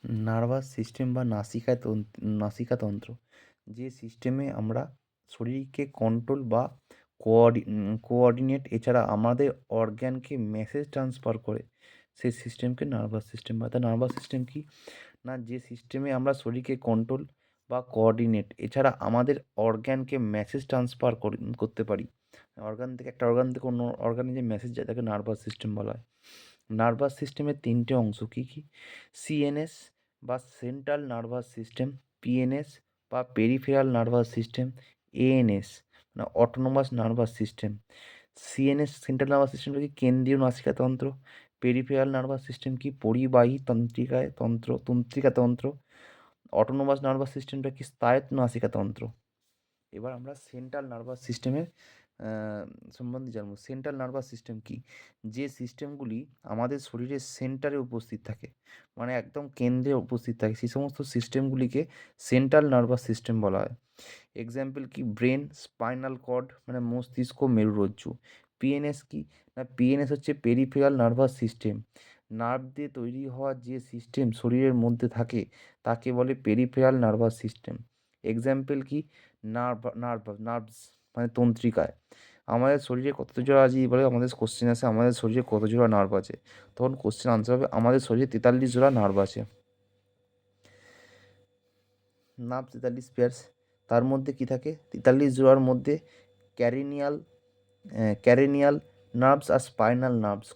Nervous system বা নাসিকাতন্ত্র যে সিস্টেমে আমরা শরীরকে কন্ট্রোল বা কোঅর্ডিনেট এছাড়া আমাদের অর্গ্যানকে মেসেজ ট্রান্সফার করে সেই সিস্টেমকে নার্ভাস সিস্টেম বা তা নার্ভাস সিস্টেম কি না যে সিস্টেমে আমরা শরীরকে কন্ট্রোল বা কোঅর্ডিনেট এছাড়া আমাদের অর্গ্যানকে মেসেজ ট্রান্সফার করতে পারি। অর্গান থেকে একটা অর্গান থেকে অন্য অর্গানে যে মেসেজ যায় তাকে নার্ভাস সিস্টেম বলা হয়। নার্ভাস সিস্টেমের তিনটে অংশ কী কী? সিএনএস বা সেন্ট্রাল নার্ভাস সিস্টেম, পিএনএস বা পেরিফেরাল নার্ভাস সিস্টেম, এএনএস মানে autonomous nervous system. CNS central nervous সিস্টেমটা কি কেন্দ্রীয় নাসিকাতন্ত্র, পেরিফেরাল নার্ভাস সিস্টেম কি পরিবাহী তন্ত্রিকাতন্ত্র, অটোনোমাস নার্ভাস সিস্টেমটা কি স্নায়ুত নাসিকাতন্ত্র। এবার আমরা সেন্ট্রাল নার্ভাস সিস্টেমের সম্বন্ধে জানবো। সেন্ট্রাল নার্ভাস সিস্টেম কি? যে সিস্টেমগুলি আমাদের শরীরের সেন্টারে উপস্থিত থাকে, মানে একদম কেন্দ্রে উপস্থিত থাকে, সেই সমস্ত সিস্টেমগুলিকে সেন্ট্রাল নার্ভাস সিস্টেম বলা হয়। এক্সাম্পল কি? ব্রেন, স্পাইনাল কর্ড মানে মস্তিষ্ক, মেরুরজ্জু। পিএনএস কি? না পিএনএস হচ্ছে পেরিফেরাল নার্ভাস সিস্টেম। নার্ভ দিয়ে তৈরি হওয়া যে সিস্টেম শরীরের মধ্যে থাকে তাকে বলে পেরিফেরাল নার্ভাস সিস্টেম। এক্সাম্পল কি? নার্ভস মানে তন্ত্রিকায়। আমাদের শরীরে কত জোড়া আছে বলে আমাদের কোশ্চেন আসে, আমাদের শরীরে কত জোড়া নার্ভ আছে, তখন কোশ্চেন আনসার হবে আমাদের শরীরে 43 জোড়া নার্ভ আছে। নার্ভ 43 পেয়ার্স, তার মধ্যে কি থাকে? 43 জোড়ার মধ্যে ক্যারেনিয়াল নার্ভস আর স্পাইনাল নার্ভস।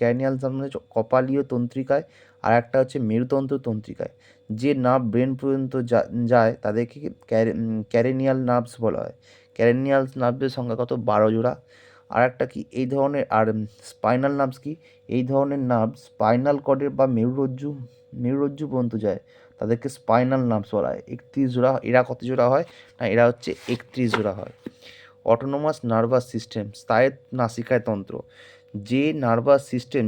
ক্যারেনিয়াল নার্ভ মানে হচ্ছে কপালীয় তন্ত্রিকায়, আর একটা হচ্ছে মেরুতন্ত্র তন্ত্রিকায়। যে নার্ভ ব্রেন পর্যন্ত যায় তাদেরকে ক্যারেনিয়াল নার্ভস বলা হয়। ক্যারেনিয়াল নার্ভের সংখ্যা কত? 12 জোড়া। আর একটা কি এই ধরনের, আর স্পাইনাল নার্ভস কি? এই ধরনের নার্ভ স্পাইনাল কর্ডের বা মেরুরজ্জু পর্যন্ত যায়, তাদেরকে স্পাইনাল নার্ভস বলা হয়। 31 জোড়া। এরা কত জোড়া হয়? না এরা হচ্ছে 31 জোড়া হয়। অটোনোমাস নার্ভাস সিস্টেম, স্নায়ুত নাসিকাতন্ত্র। যে নার্ভাস সিস্টেম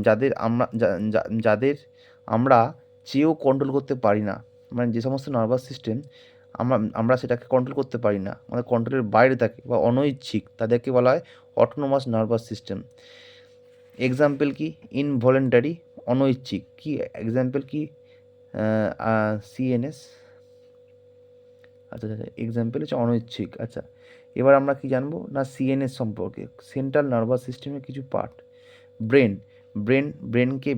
যাদের আমরা চেয়েও কন্ট্রোল করতে পারি না, মানে যে সমস্ত নার্ভাস সিস্টেম আমরা সেটাকে কন্ট্রোল করতে পারি না, আমাদের কন্ট্রোলের বাইরে থাকে বা অনৈচ্ছিক, তাদেরকে বলা হয় অটোনোমাস নার্ভাস সিস্টেম। এক্সাম্পল কি? ইনভলেন্টারি অনৈচ্ছিক কি? এক্সাম্পল কি? সিএনএস। আচ্ছা আচ্ছা, এক্সাম্পল হচ্ছে অনৈচ্ছিক। আচ্ছা, এবার আমরা কি জানবো না সিএনএস সম্পর্কে। সেন্ট্রাল নার্ভাস সিস্টেমের কিছু পার্ট। ব্রেন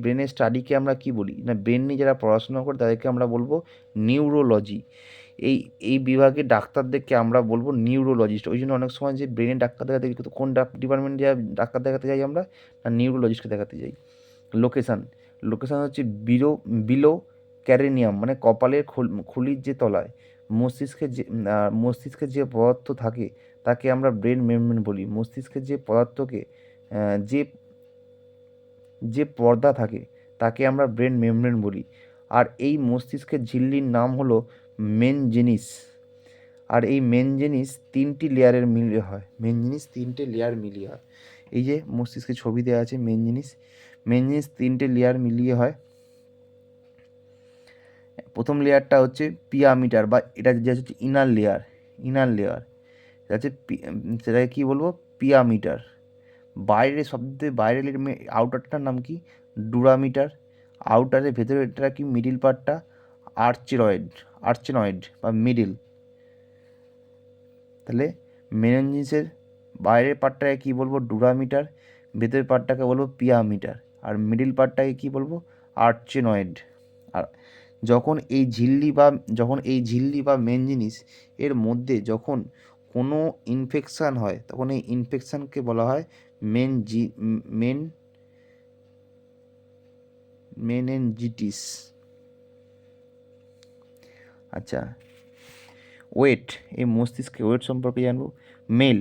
ব্রেনের স্টাডিকে আমরা কি বলি না ব্রেন নিয়ে যারা পড়াশোনা করে তাদেরকে আমরা বলবো নিউরোলজি। এই এই বিভাগে ডাক্তারদেরকে আমরা বলবো নিউরোলজিস্ট। ওই জন্য অনেক সময় যে ব্রেনের ডাক্তার দেখাতে গেলে কোন ডিপার্টমেন্টে ডাক্তার দেখাতে যাই আমরা? না নিউরোলজিস্টকে দেখাতে যাই। লোকেশান লোকেশান হচ্ছে বিলো ক্যারেনিয়াম মানে কপালের খুলির যে তলায় মস্তিষ্কের যে পদার্থ থাকে তাকে আমরা ব্রেন মেমব্রেন বলি। মস্তিষ্কের যে পদার্থকে যে যে পর্দা থাকে তাকে আমরা ব্রেন মেমব্রেন বলি। আর এই মস্তিষ্কের ঝিল্লির নাম হলো মেনজেনিস। আর এই মেনজেনিস তিনটি লেয়ারের মিলিয়ে হয়। মেনজেনিস তিনটে লেয়ার মিলিয়ে হয়। এই যে মস্তিষ্কে ছবি দেওয়া আছে মেনজেনিস তিনটে লেয়ার মিলিয়ে হয়। প্রথম লেয়ারটা হচ্ছে পিরামিডার বা এটা যে হচ্ছে ইনার লেয়ার এটা হচ্ছে সেটাকে কী বলবো? পিরামিডার। বাইরে সবথেকে বাইরের আউটারটার নাম কি? ডুরামিটার। আউটারের ভেতরে এটা কি? মিডিল পার্টটা আর্চেনয়েড বা মিডিল। তাহলে মেনজিসের বাইরের পার্টটাকে কী বলবো? ডুরামিটার। ভেতরের পার্টটাকে বলবো পিরামিটার। আর মিডিল পার্টটাকে কী বলবো? আর্চেনয়েড। আর যখন এই ঝিল্লি বা মেনজিনিস এর মধ্যে যখন কোনো ইনফেকশান হয় তখন এই ইনফেকশানকে বলা হয় মেনেঞ্জিটিস। আচ্ছা, ওয়েট। এই মস্তিষ্কে ওয়েট সম্পর্কে জানবো। মেল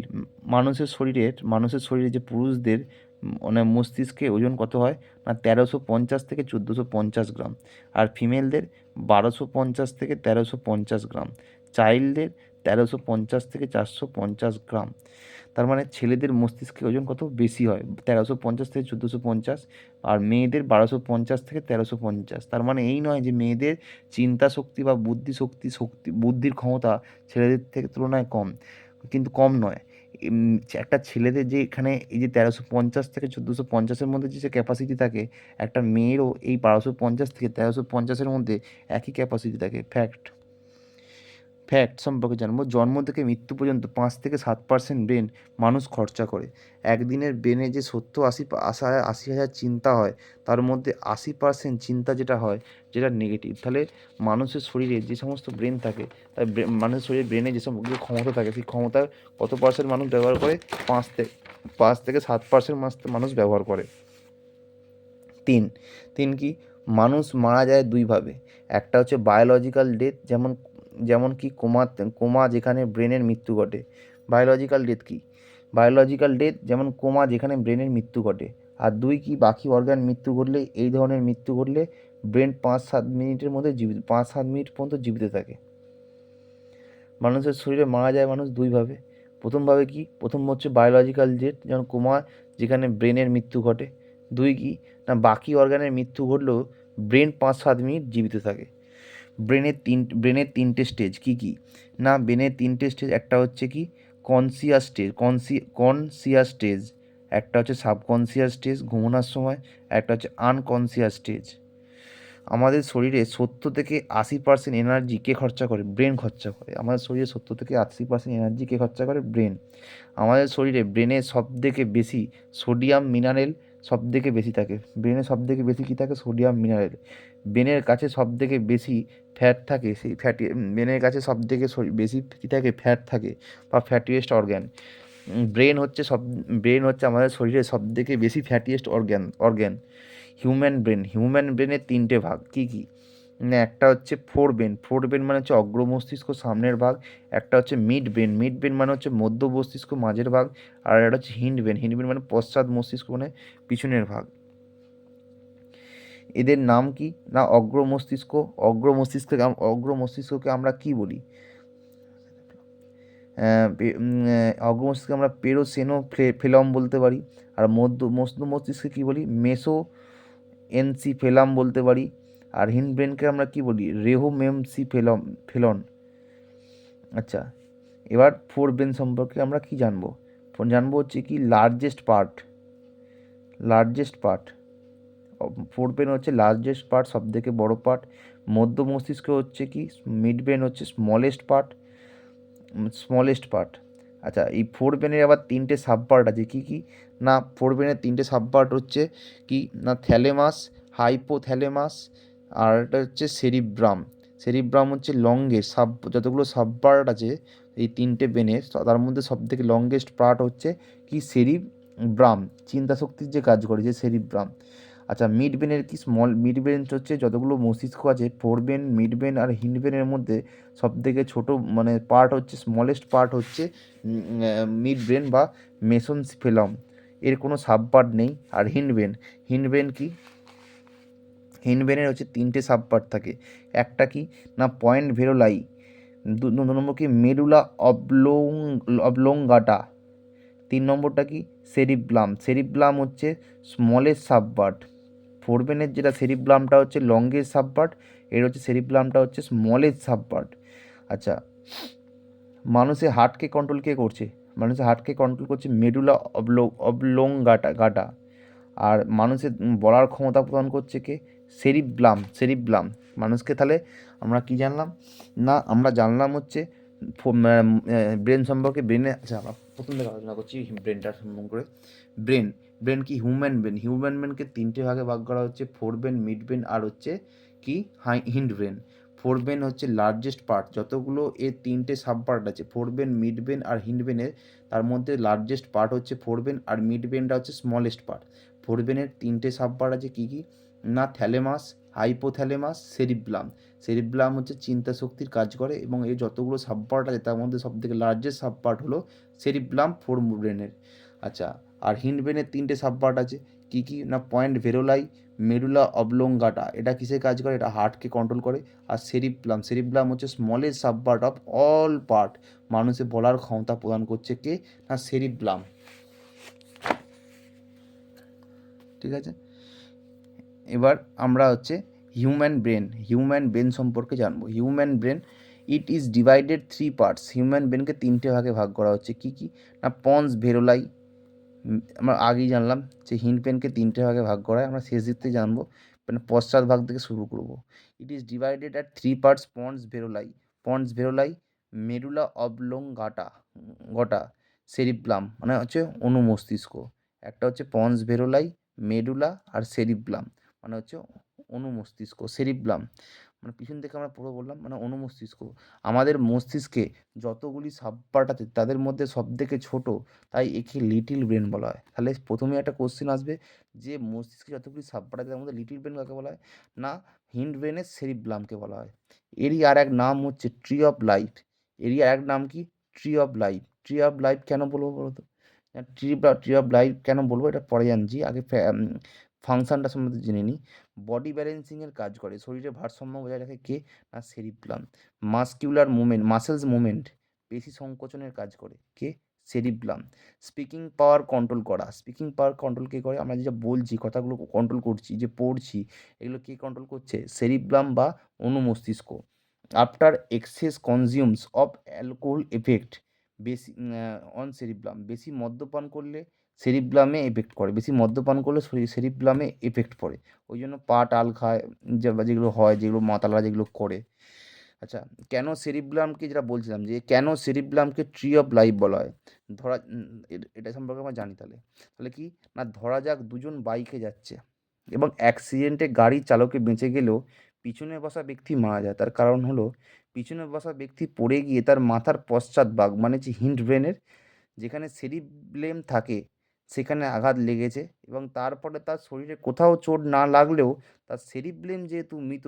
মানুষের শরীরে যে পুরুষদের মানে মস্তিষ্কে ওজন কত হয়? না 1350 থেকে 1450 গ্রাম। আর ফিমেলদের 1250 থেকে 1350 গ্রাম। চাইল্ডদের 1350 থেকে 450 গ্রাম। তার মানে ছেলেদের মস্তিষ্কে ওজন কত বেশি হয়? 1350 থেকে 1450। আর মেয়েদের 1250 থেকে 1350। তার মানে এই নয় যে মেয়েদের চিন্তা শক্তি বা বুদ্ধির ক্ষমতা ছেলেদের থেকে তুলনায় কম, কিন্তু কম নয়। একটা ছেলেদের যে এখানে এই যে 1350 থেকে 1450-এর মধ্যে যে ক্যাপাসিটি থাকে, একটা মেয়েরও এই 1250 থেকে 1350-এর মধ্যে একই ক্যাপাসিটি থাকে। ফ্যাক্ট সম্পর্কে জানবো। জন্ম থেকে মৃত্যু পর্যন্ত 5 থেকে 7% ব্রেন মানুষ খরচা করে। একদিনের ব্রেনে যে 70-80 হাজার চিন্তা হয়, তার মধ্যে 80% চিন্তা যেটা হয়, যেটা নেগেটিভ। তাহলে মানুষের শরীরে যে সমস্ত ব্রেন থাকে, তার মানুষের শরীরে ব্রেনে যে সমস্ত ক্ষমতা থাকে, সেই ক্ষমতার কত পার্সেন্ট মানুষ ব্যবহার করে? 5 থেকে 7% মানুষ ব্যবহার করে। তিন তিন কি? মানুষ মারা যায় দুইভাবে। একটা হচ্ছে বায়োলজিক্যাল ডেথ, যেমন যেমন কি কোমা যেখানে ব্রেনের মৃত্যু ঘটে। বায়োলজিক্যাল ডেথ কি? বায়োলজিক্যাল ডেথ যেমন কোমা যেখানে ব্রেনের মৃত্যু ঘটে। আর দুই কি? বাকি অর্গান মৃত্যু ঘটলে, এই ধরনের মৃত্যু ঘটলে ব্রেন 5-7 মিনিটের মধ্যে 5-7 মিনিট পর্যন্ত জীবিত থাকে। মানুষের শরীরে মারা যায় মানুষ দুইভাবে। প্রথমভাবে কি? প্রথম হচ্ছে বায়োলজিক্যাল ডেথ, যেমন কোমা যেখানে ব্রেনের মৃত্যু ঘটে। দুই কি? না বাকি অর্গানের মৃত্যু ঘটলেও ব্রেন 5-7 মিনিট জীবিত থাকে। ব্রেনের তিনটে স্টেজ কি কি? না ব্রেনের তিনটে স্টেজ, একটা হচ্ছে কি কনসিয়াস স্টেজ, কনসিয়াস স্টেজ, একটা হচ্ছে সাবকনসিয়াস স্টেজ ঘুমানোর সময়, একটা হচ্ছে আনকনসিয়াস স্টেজ। আমাদের শরীরে 70 থেকে 80% এনার্জি কে খরচা করে? ব্রেন খরচা করে। আমাদের শরীরে 70 থেকে 80% এনার্জি কে খরচা করে? ব্রেন। আমাদের শরীরে ব্রেনে সবথেকে বেশি সোডিয়াম মিনারেল সবথেকে বেশি থাকে। ব্রেনে সবথেকে বেশি কী থাকে? Sodium mineral. ব্রেনের কাছে সবথেকে বেশি ফ্যাট থাকে, সেই ব্রেনের কাছে সবথেকে বেশি কী থাকে? ফ্যাট থাকে বা ফ্যাটিয়েস্ট অর্গ্যান। ব্রেন হচ্ছে আমাদের শরীরের সবথেকে বেশি ফ্যাটিয়েস্ট অর্গ্যান। হিউম্যান ব্রেনের তিনটে ভাগ কি কি? না একটা হচ্ছে ফোর ব্রেন মানে হচ্ছে অগ্র মস্তিষ্ক সামনের ভাগ, একটা হচ্ছে মিড ব্রেন মানে হচ্ছে মধ্য মস্তিষ্ক মাঝের ভাগ, আর একটা হচ্ছে হিন্ড ব্রেন মানে পশ্চাৎ মস্তিষ্ক মানে পিছনের ভাগ। এদের নাম কি? না অগ্র মস্তিষ্ককে আমরা কি বলি? অগ্র মস্তিষ্ককে আমরা ফেলম বলতে পারি। আর মধ্য মস্তিষ্ককে কী বলি? ফেলাম বলতে পারি। আর হিন্ড ব্রেনকে আমরা কি বলি? ফেলন। আচ্ছা, এবার ফোর ব্রেন সম্পর্কে আমরা কি জানবো? হচ্ছে কি লার্জেস্ট পার্ট। ফোর ব্রেন হচ্ছে লার্জেস্ট পার্ট, সব থেকে বড় পার্ট। মধ্য মস্তিষ্ক হচ্ছে কি? মিড ব্রেন হচ্ছে স্মলেস্ট পার্ট। আচ্ছা, এই ফোর ব্রেনের আবার তিনটে সাব পার্ট আছে কি কি? না ফোর ব্রেনের তিনটে সাব পার্ট হচ্ছে কি? না থ্যালেমাস, হাইপোথ্যালেমাস, আর একটা হচ্ছে সেরিব্রাম হচ্ছে লংগেস্ট যতগুলো সাব পার্ট আছে এই তিনটে ব্রেনের, তার মধ্যে সবথেকে লংগেস্ট পার্ট হচ্ছে কি? সেরিব্রাম, চিন্তা শক্তির যে কাজ করে যে সেরিব্রাম। আচ্ছা, মিড ব্রেন হচ্ছে যতগুলো মস্তিষ্ক আছে, ফোর ব্রেন, মিড ব্রেন আর হিন্ড ব্রেনের মধ্যে সবথেকে ছোট মানে পার্ট হচ্ছে, স্মলেস্ট পার্ট হচ্ছে মিড ব্রেন বা মেসোনসিফেলাম। এর কোনো সাব পার্ট নেই। আর হিন্ড ব্রেন কি? হিন্ড ব্রেনের হচ্ছে তিনটে সাব পার্ট থাকে। একটা কি? না পয়েন্ট ভেরোলাই। দু নম্বর কি? মেডুলা অবলোঙ্গাটা। তিন নম্বরটা কি? সেরিব্লাম হচ্ছে স্মলেস্ট সাব পার্ট। ফোর ব্রেনের যেটা সেরিব্লামটা হচ্ছে লংগেস্ট সাব পার্ট, এর হচ্ছে সেরিব্লামটা হচ্ছে স্মলেস্ট সাব পার্ট। আচ্ছা, মানুষের হার্টকে কন্ট্রোল কে করছে? মানুষের হার্টকে কন্ট্রোল করছে মেডুলা অবলোঙ্গাটা। আর মানুষের বলার ক্ষমতা প্রদান করছে কে? সেরিব্লাম। মানুষকে তাহলে আমরা কি জানলাম? না আমরা জানলাম হচ্ছে ব্রেন সম্পর্কে। আচ্ছা, আমরা প্রথম থেকে আলোচনা করছি ব্রেনটার সম্বন্ধে করে। ব্রেন ব্রেন কি? হিউম্যান ব্রেনকে তিনটে ভাগে ভাগ করা হচ্ছে, ফোর ব্রেন, মিড ব্রেন আর হচ্ছে কি? হিন্ড ব্রেন। ফোর ব্রেন হচ্ছে লার্জেস্ট পার্ট, যতগুলো এর তিনটে সাব পার্ট আছে, ফোর ব্রেন, মিড ব্রেন আর হিন্ড ব্রেনের, তার মধ্যে লার্জেস্ট পার্ট হচ্ছে ফোর ব্রেন, আর মিড ব্রেনটা হচ্ছে স্মলেস্ট পার্ট। ফোর ব্রেনের তিনটে সাব পার্ট আছে কি কি? না থ্যালেমাস, হাইপোথ্যালেমাস, সেরিব্লাম হচ্ছে চিন্তা শক্তির কাজ করে, এবং এই যতগুলো সাব পার্ট আছে তার মধ্যে সবথেকে লার্জেস্ট সাব পার্ট হলো সেরিব্লাম ফোর ব্রেনের। আচ্ছা, আর হিন্ড ব্রেনের তিনটে সাব পার্ট আছে কি কি? না পয়েন্ট ভেরোলাই, মেডুলা অবলোঙ্গাটা, এটা কিসে কাজ করে? এটা হার্টকে কন্ট্রোল করে। আর সেরিব্লাম হচ্ছে smallest sub part of all part, মানুষের বলার ক্ষমতা প্রদান করছে কে? না সেরিব্লাম। ঠিক আছে, এবার আমরা হচ্ছে হিউম্যান ব্রেন সম্পর্কে জানবো। Human brain it is divided three parts, human ব্রেনকে তিনটে ভাগে ভাগ করা হচ্ছে। কী কী? না পন্স ভেরোলাই, আমরা আগেই জানলাম যে হিন্ড ব্রেনকে তিনটে ভাগে ভাগ করা হয়, আমরা শেষ দিকতে জানবো, মানে পশ্চাৎ ভাগ থেকে শুরু করব। It is divided at three parts, pons varolii, medulla oblongata গটা, সেরিব্লাম মানে হচ্ছে অনুমস্তিষ্ক। একটা হচ্ছে পন্স ভেরোলাই, মেডুলা আর সেরিব্লাম মানে হচ্ছে অনুমস্তিষ্ক, সেরিব্লাম মানে পিছন থেকে আমরা পুরো বললাম মানে অনুমস্তিষ্ক। আমাদের মস্তিষ্কে যতগুলি সাবপার্ট আছে তাদের মধ্যে সবথেকে ছোট, তাই একে লিটিল ব্রেন বলা হয়। তাহলে প্রথমে একটা কোশ্চেন আসবে যে মস্তিষ্কে যতগুলি সাবপার্ট আছে তার মধ্যে লিটিল ব্রেন কাকে বলা হয়? না, হিন্ড ব্রেনের সেরিব্লামকে বলা হয়। এরই আর এক নাম হচ্ছে ট্রি অফ লাইফ। এরই আর এক নাম কি? Tree of life. Tree of life কেন বলবো বলো তো? ট্রি অফ লাইফ কেন বলবো এটা পরে জানছি, আগে ফাংশনটা সম্বন্ধে জেনে নিই। বডি ব্যালেন্সিংয়ের কাজ করে, শরীরের ভারসাম্য বজায় রাখে কে? না সেরিব্লাম। মাসকিউলার মুভমেন্ট, মাসেলস মুভমেন্ট, পেশি সংকোচনের কাজ করে কে? সেরিব্লাম। স্পিকিং পাওয়ার কন্ট্রোল করা, স্পিকিং পাওয়ার কন্ট্রোল কে করে? আমরা যেটা বলছি কথাগুলো কন্ট্রোল করছি, যে পড়ছি, এগুলো কে কন্ট্রোল করছে? সেরিব্লাম বা অনুমস্তিষ্ক। After excess consumes of alcohol effect বেশি অন সেরিব্লাম, বেশি মদ্যপান করলে সেরিব্লামে এফেক্ট করে, বেশি মদ্যপান করলে সেরিব্লামে এফেক্ট পড়ে। ওই জন্য পা টাল খায়, যেগুলো হয়, যেগুলো মাতালরা যেগুলো করে। আচ্ছা, কেন সেরিব্লামকে, যেটা বলছিলাম যে কেন সেরিব্লামকে ট্রি অফ লাইফ বলা হয়? ধরা এটা সম্পর্কে আমরা জানি তাহলে। তাহলে কি না, ধরা যাক দুজন বাইকে যাচ্ছে এবং অ্যাক্সিডেন্টে গাড়ির চালকে বেঁচে গেলেও পিছনে বসা ব্যক্তি মারা যায়। তার কারণ হলো পিছনে বসা ব্যক্তি পড়ে গিয়ে তার মাথার পশ্চাৎভাগ মানে যে হিন্ড ব্রেনের যেখানে সেরিব্লেম থাকে সেখানে আঘাত লেগেছে, এবং তারপরে তার শরীরে কোথাও চোট না লাগলেও তার সেরিব্লেম যেহেতু মৃত,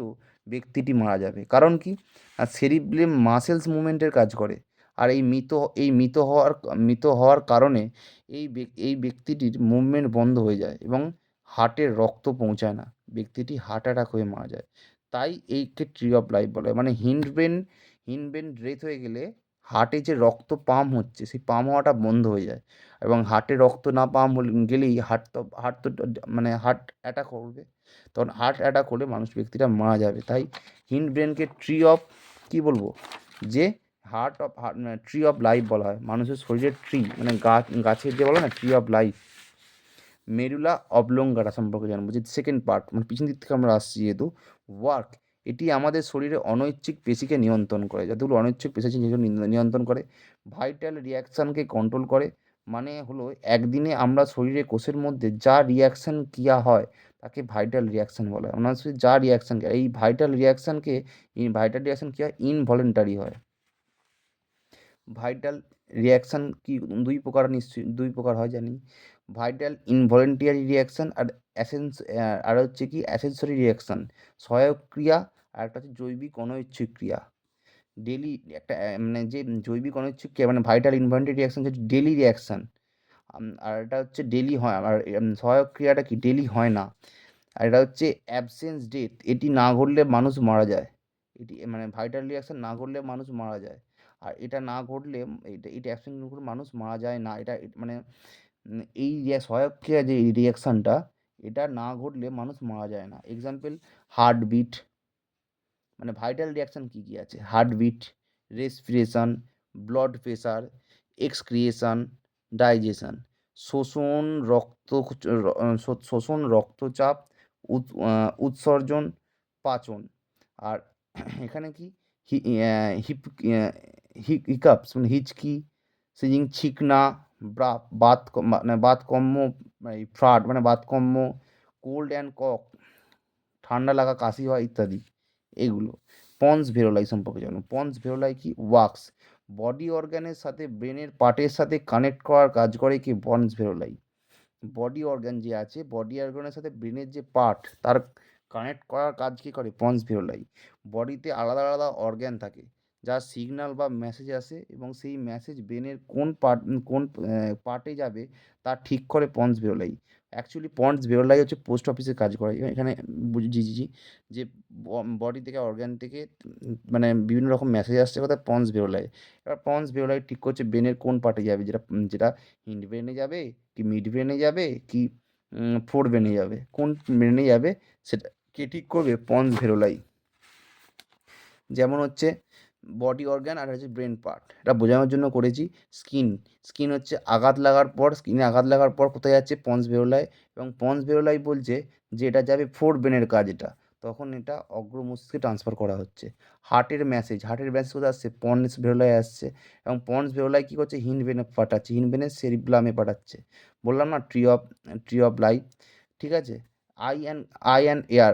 ব্যক্তিটি মারা যাবে। কারণ কি? আর সেরিব্লেম মাসেলস মুভমেন্টের কাজ করে। আর এই মৃত হওয়ার কারণে এই ব্যক্তিটির মুভমেন্ট বন্ধ হয়ে যায় এবং হার্টে রক্ত পৌঁছায় না, ব্যক্তিটি হার্ট অ্যাটাক হয়ে মারা যায়। তাই এইকে ট্রি অফ লাইফ বলে। মানে হিন্ড ব্রেন ডেথ হয়ে গেলে হার্টে যে রক্ত পাম্প হচ্ছে সেই পাম্প হওয়াটা বন্ধ হয়ে যায়, এবং হার্টে রক্ত না পাম্প গেলেই হার্ট তো মানে হার্ট অ্যাটাক করবে, তখন হার্ট অ্যাটাক হলে ব্যক্তিটা মারা যাবে। তাই হিন্ড ব্রেনকে ট্রি অফ, কী বলবো, যে ট্রি অফ লাইফ বলা হয়। মানুষের শরীরের ট্রি মানে গাছের যে বলে না ট্রি অফ লাইফ। মেরুলা অবলঙ্গাটা সম্পর্কে জানবো, যে সেকেন্ড পার্ট মানে পিছন দিক থেকে আমরা আসছি যেহেতু। ওয়ার্ক, এটি আমাদের শরীরে অনৈচ্ছিক পেশিকে নিয়ন্ত্রণ করে, যতগুলো অনৈচ্ছিক পেশি আছে সেগুলো নিয়ন্ত্রণ করে। ভাইটাল রিয়াকশানকে কন্ট্রোল করে, মানে হলো একদিনে আমরা শরীরে কোষের মধ্যে যা রিয়াকশান ক্রিয়া হয় তাকে ভাইটাল রিয়াকশান বলা হয়। আমরা শরীরে যা রিয়াকশান, এই ভাইটাল রিয়াকশান কী হয়? ইনভলেন্টারি হয়। ভাইটাল রিয়াকশান কি দুই প্রকার, নিশ্চয়ই দুই প্রকার হয় জানি। ভাইটাল ইনভলেন্টারি রিয়াকশান আর আর হচ্ছে কি অ্যাসেন্সরি রিয়াকশান, সহায়ক ক্রিয়া। আর একটা হচ্ছে জৈবিক অনৈচ্ছিক ক্রিয়া। ডেলি একটা মানে যে জৈবিক অনৈচ্ছিক ক্রিয়া মানে ভাইটাল ইনভলেন্টারি রিয়াকশান হচ্ছে ডেলি রিয়াকশান। আর এটা হচ্ছে ডেলি হয়, আর সহায়ক ক্রিয়াটা কি ডেলি হয় না। আর এটা হচ্ছে অ্যাবসেন্স ডেথ, এটি না ঘটলে মানুষ মারা যায়। এটি মানে ভাইটাল রিয়াকশন না ঘটলে মানুষ মারা যায়। আর এটা না ঘটলে এটা অ্যাবসেন্ট করে মানুষ মারা যায় না। এটা মানে এই যে সহায়ক ক্রিয়া যে রিয়াকশানটা, এটা না ঘটলে মানুষ মারা যায় না। এক্সাম্পল, হার্টবিট, মানে ভাইটাল রিয়াকশান কী কী আছে? Heartbeat, respiration, blood pressure, excoriation, digestion, শোষণ, শোষণ, রক্তচাপ, উৎসর্জন, পাচন। আর এখানে কি হি হিপ হিকাপস মানে হিচকি, ছিকনা, মানে বাতকম্য, মানে ফ্লাড মানে বাতকম্য, কোল্ড অ্যান্ড কফ, ঠান্ডা লাগা, কাশি হয় ইত্যাদি এগুলো। পন্স ভেরোলাই সম্পর্কে জানুন। পন্স ভেরোলাই কি? ওয়াক্স, বডি অর্গানের সাথে ব্রেনের পার্টের সাথে কানেক্ট করার কাজ করে কি? পন্স ভেরোলাই। বডি অর্গান যে আছে, বডি অর্গানের সাথে ব্রেনের যে পার্ট তার কানেক্ট করার কাজ কী করে? পন্স ভেরোলাই। বডিতে আলাদা আলাদা অর্গান থাকে যার সিগন্যাল বা মেসেজ আসে, এবং সেই মেসেজ ব্রেনের কোন পার্টে যাবে তা ঠিক করে পন্স ভেরোলাই। অ্যাকচুয়ালি পন্স ভেরোলাই হচ্ছে পোস্ট অফিসে কাজ করে। এখানে বুঝি যে বডি থেকে অর্গান থেকে মানে বিভিন্ন রকম মেসেজ আসছে কথা পন্স ভেরোলাই। এবার পন্স ভেরোলাই ঠিক করছে ব্রেনের কোন পার্টে যাবে, যেটা হিন্ড ব্রেনে যাবে কি মিড ব্রেনে যাবে কি ফোর ব্রেনে যাবে, কোন ব্রেনে যাবে সেটা কে ঠিক করবে? পন্স ভেরোলাই। যেমন হচ্ছে বডি অর্গান আর হচ্ছে ব্রেন পার্ট, এটা বোঝানোর জন্য করেছি। স্কিন, স্কিন হচ্ছে আঘাত লাগার পর, স্কিনে আঘাত লাগার পর কোথায় যাচ্ছে, পন্স ভেরুলায়, এবং পন্স ভেরুলাই বলছে যে এটা যাবে ফোর ব্রেনের কাজ এটা, তখন এটা অগ্র মস্তিষ্কে ট্রান্সফার করা হচ্ছে। হার্টের মেসেজ, হার্টের মেসেজ কোথায় আসছে, পন্স ভেরুলায় আসছে, এবং পন্স ভেরুলায় কী করছে, হিন্ড ব্রেনে পাঠাচ্ছে, হিন্ড ব্রেনের সেরিব্লামে পাঠাচ্ছে। বললাম না ট্রি অফ লাইফ, ঠিক আছে। আই অ্যান্ড এয়ার,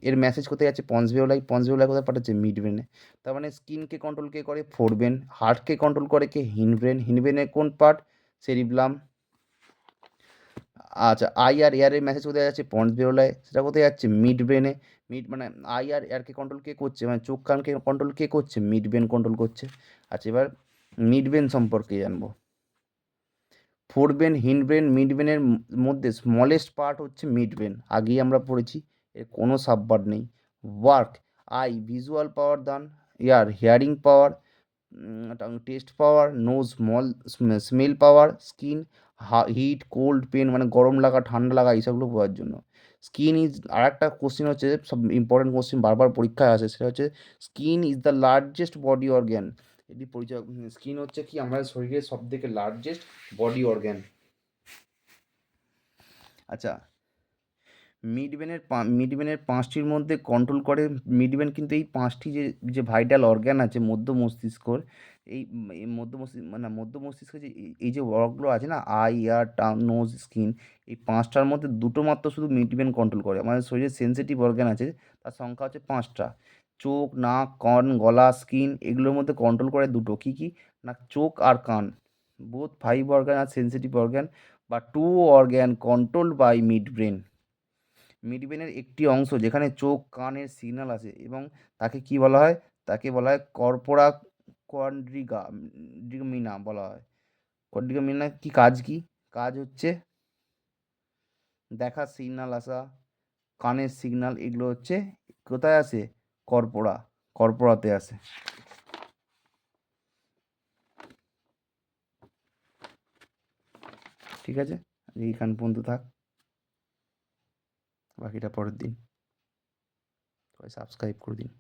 এর মেসেজ কোথায় যাচ্ছে, পন্স ভেরুলায়, পন্স ভেরুলায় কোথায় পাঠাচ্ছে, মিড ব্রেনে। তার মানে স্কিনকে কন্ট্রোল কে করে, ফোরব্রেন। হার্টকে কন্ট্রোল করে কে, হিন্ডব্রেন। হিন্ডব্রেনের কোন পার্ট, সেরিব্লাম। আচ্ছা, আই আর এয়ারের মেসেজ কোথায় যাচ্ছে, পন্স বেরোলায়, সেটা কোথায় যাচ্ছে, মিড ব্রেনে। মিড মানে আই আর এয়ারকে কন্ট্রোল কে করছে, মানে চোখ কানকে কন্ট্রোল কে করছে, মিড ব্রেন কন্ট্রোল করছে। আচ্ছা, এবার মিড ব্রেন সম্পর্কে জানবো। ফোরব্রেন, হিন্ডব্রেন, মিড ব্রেনের মধ্যে স্মলেস্ট পার্ট হচ্ছে মিড ব্রেন, আগেই আমরা পড়েছি, এর কোনো সাবপার্ট নেই। ওয়ার্ক, আই ভিজুয়াল পাওয়ার দান, এয়ার হিয়ারিং পাওয়ার, টেস্ট পাওয়ার, নোজ স্মেল পাওয়ার, স্কিন হিট কোল্ড পেন মানে গরম লাগা ঠান্ডা লাগা এইসবগুলো বোঝার জন্য। স্কিন ইজ, আর একটা কোশ্চেন হচ্ছে, সব ইম্পর্টেন্ট কোশ্চেন বারবার পরীক্ষায় আসে, সেটা হচ্ছে skin is the largest body organ. এটি পরিচয়, স্কিন হচ্ছে কি আমাদের শরীরের সব থেকে লার্জেস্ট বডি অর্গ্যান। আচ্ছা, মিডব্রেনের পাঁচটির মধ্যে কন্ট্রোল করে। মিডব্রেন কিন্তু এই পাঁচটি যে যে ভাইটাল অর্গ্যান আছে মধ্য মস্তিষ্কর, এই মধ্য মস্তিষ্ক মানে মধ্য মস্তিষ্কে যে এই যে অর্গগুলো আছে না, eye, ear, tongue, nose, skin, এই পাঁচটার মধ্যে দুটো মাত্র শুধু মিডব্রেন কন্ট্রোল করে। আমাদের শরীরে সেন্সিটিভ অর্গ্যান আছে, তার সংখ্যা হচ্ছে পাঁচটা। চোখ, নাক, কান, গলা, স্কিন, এগুলোর মধ্যে কন্ট্রোল করে দুটো, কী কী না, চোখ আর কান। Both five organ are sensitive organ, বা two organ controlled by midbrain. মিডব্রেনের একটি অংশ যেখানে চোখ কানের সিগন্যাল আসে, এবং তাকে কি বলা হয়, তাকে বলা হয় কর্পোরা কোয়াড্রিগামিনা বলা হয়। কোয়াড্রিগামিনা কি কাজ, কি কাজ হচ্ছে, দেখার সিগন্যাল আসা, কানের সিগন্যাল, এগুলো হচ্ছে কোথায় আসে, কর্পোরা, কর্পোরাতে আসে। ঠিক আছে, এইখান পর্যন্ত থাক, বাকিটা পরের দিন। সবাই সাবস্ক্রাইব করে দিন।